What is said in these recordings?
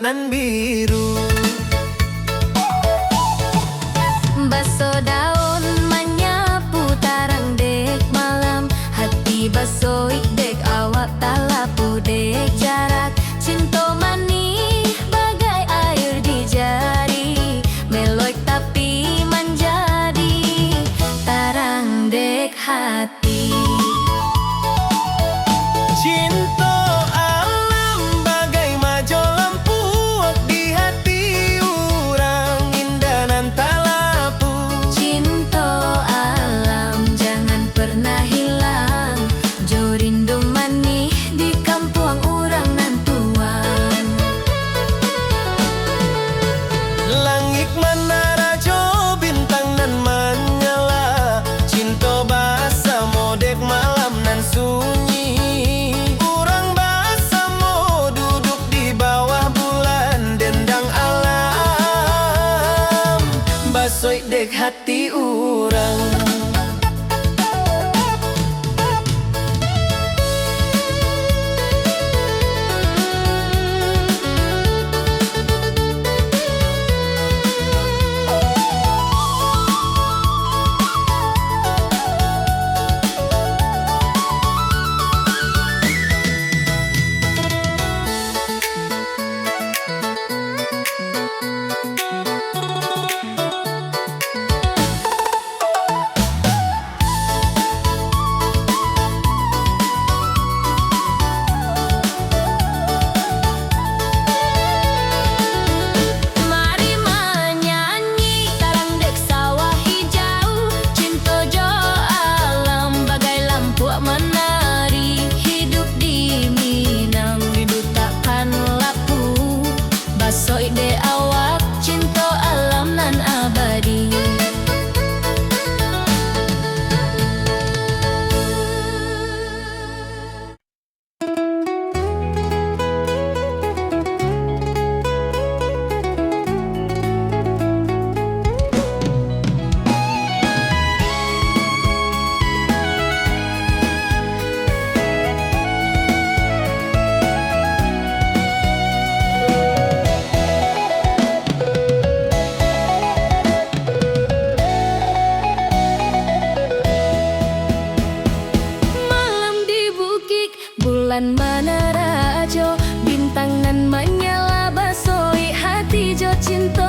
nan biru. Baso daun menyapu tarang dek malam, hati baso dek awak talapu dek jarak. Cinta manis bagai air di jari, meloi tapi menjadi tarang dek hati. Cinta alam bagai majo lampu di hati orang, indah nan talapu. Cinta alam jangan pernah hilang, jo rindu manis di kampung orang nan tuang. Langit menara jo bintang nan menyala, cinta bahasa modek malam nan sunyi. Urang bahasa mo duduk di bawah bulan dendang alam, basoi dek hati urang. Mari menyanyi tarang dek sawah hijau, cinta jo alam bagai lampu menari. Hidup di Minang rindu takkan lapu, basoi de awak cinta alam nan abadi. Malam di bukit bulan menara jo, bintang nan menyala basoi hati jo cinta.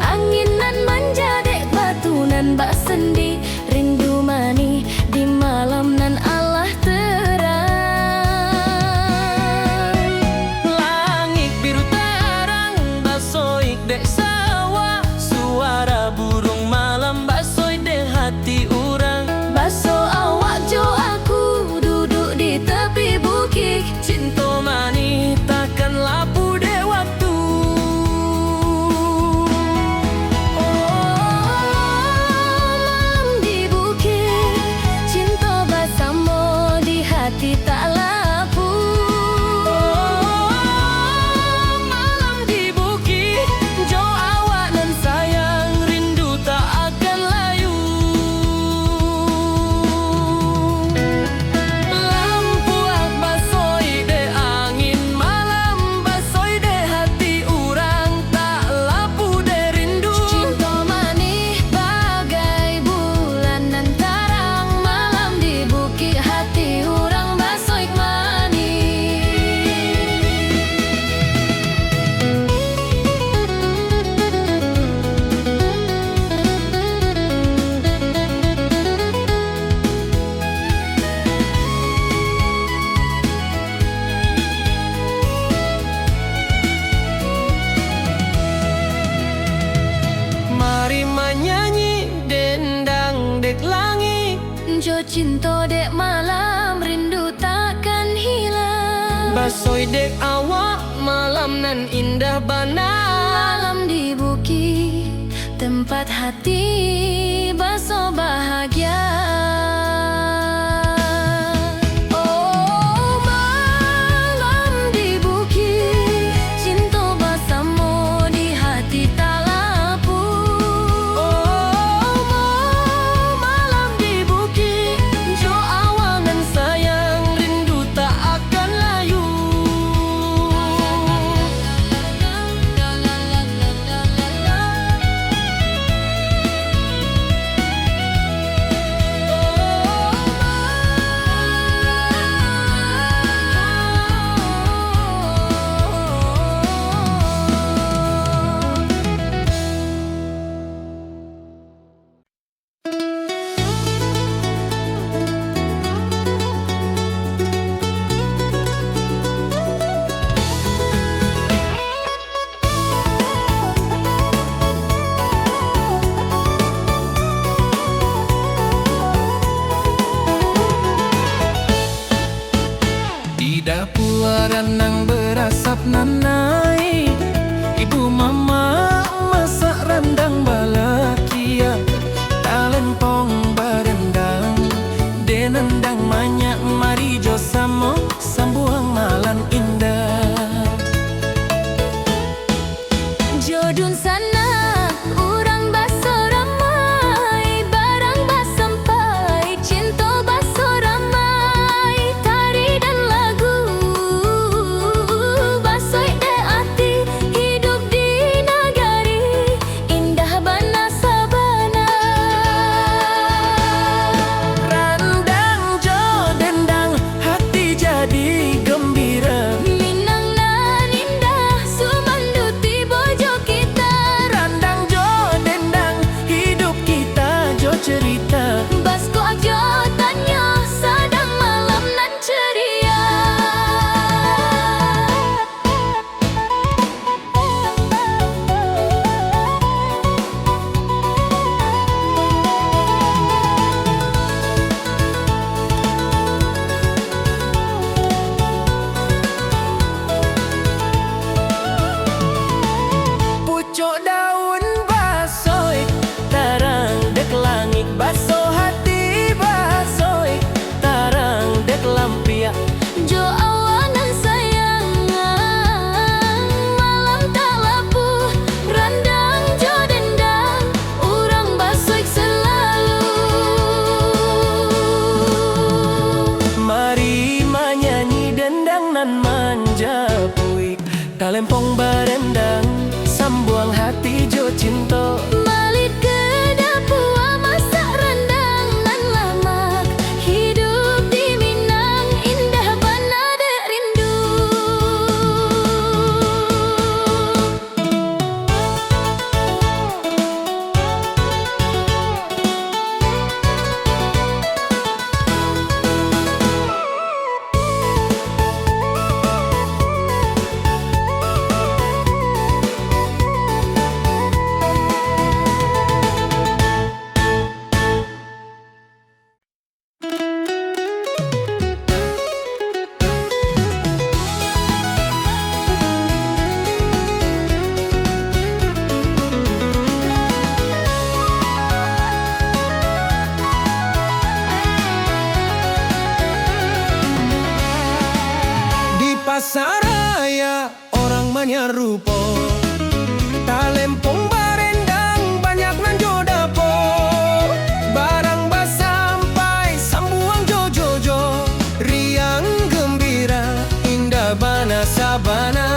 Angin nan manja dek batu nan bak sendi, rindu mani di malam nan Allah terang. Langit biru terang, basoi dek sawah, suara burung malam basoi dek hati urang. Baso awak jo aku duduk di tepi bukit, Cinta manis takkan lapu dek waktu. malam di bukit, cinta bersama di hati tak lapu. Malam di bukit, jo awak nan sayang, rindu tak akan layu. Lampu ak basoi de angin malam, basoi de hati urang, tak lapu de rindu. Cinta manis bagai bulan nan tarang, malam di bukit hati orang basoik manis. Mari menyanyi dendang dek langit, Jo cinta dek malam rindu takkan hilang. basoi dek awak malam nan indah bana. Malam di bukit tempat hati baso bahagia. Oh malam di bukit, cinta bersama di hati tak lapu. Oh malam di bukit, jo awak nan sayang, rindu tak akan layu. nanai. Ibu mama masak rendang balakia, talempong barendang, denendang banyak mari jo samo sambuang malam indah. Jodun sana urang baso ramai, barang bas sampai, cinta baso ramai, tari dan lagu basoi de ati, hidup di nagari indah bana sabana. Randang jo dendang hati jadi gembira, Minang nan indah sumanduti bojo kita, randang jo dendang hidup kita jo cerita. basko aja tanya sadang malam nan ceria. Pucuk daun basoi, tarang dek langit baso hati basoi, tarang dek lampiak. Jo awanan sayangan, malam tak lapu, randang jo dendang, urang basoik selalu. Mari menyanyi dendang nan manja puik, talempong barendang, sambuang hati jo cinta. Malit ke dapua masak rendang nan lamak, hidup di Minang indah bana de rindu. Di pasar raya orang menyerupo, talempong barendang banyak nan jo dapo, barang bas sampai sambuang jo jo jo, riang gembira indah bana sabana.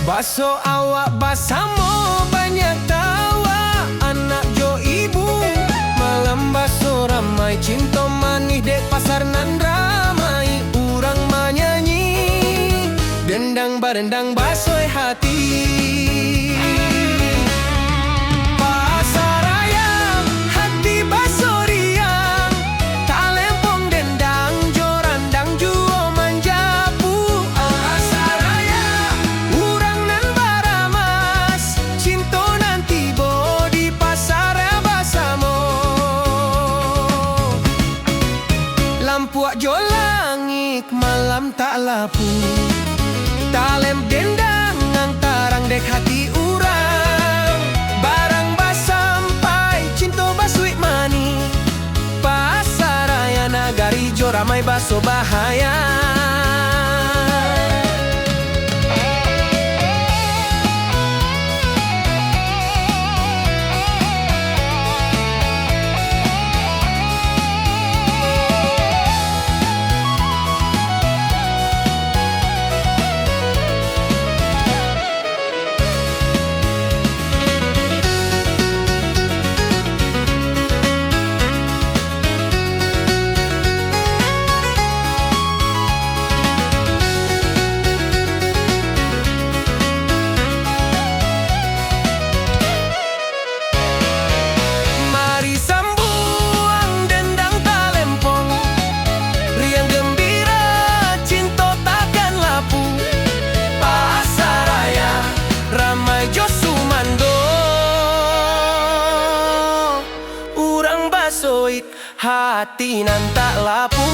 Baso awak basamo banyak tawa, anak jo ibu malam baso ramai, cinta manis dek pasar nan ramai, urang menyanyi dendang barendang basoi hati. Pasar raya hati baso riang, talempong dendang jo randang juo manjapu. Pasar raya urang nan baramas, cinta nan tibo di pasar raya basamo. Lampuak jo langit malam tak lapu, talem dendang ngang tarang dek hati urang, barang bas sampai cinta basui mani, pasar raya nagari jo ramai baso bahaya. hati nan tak lapu.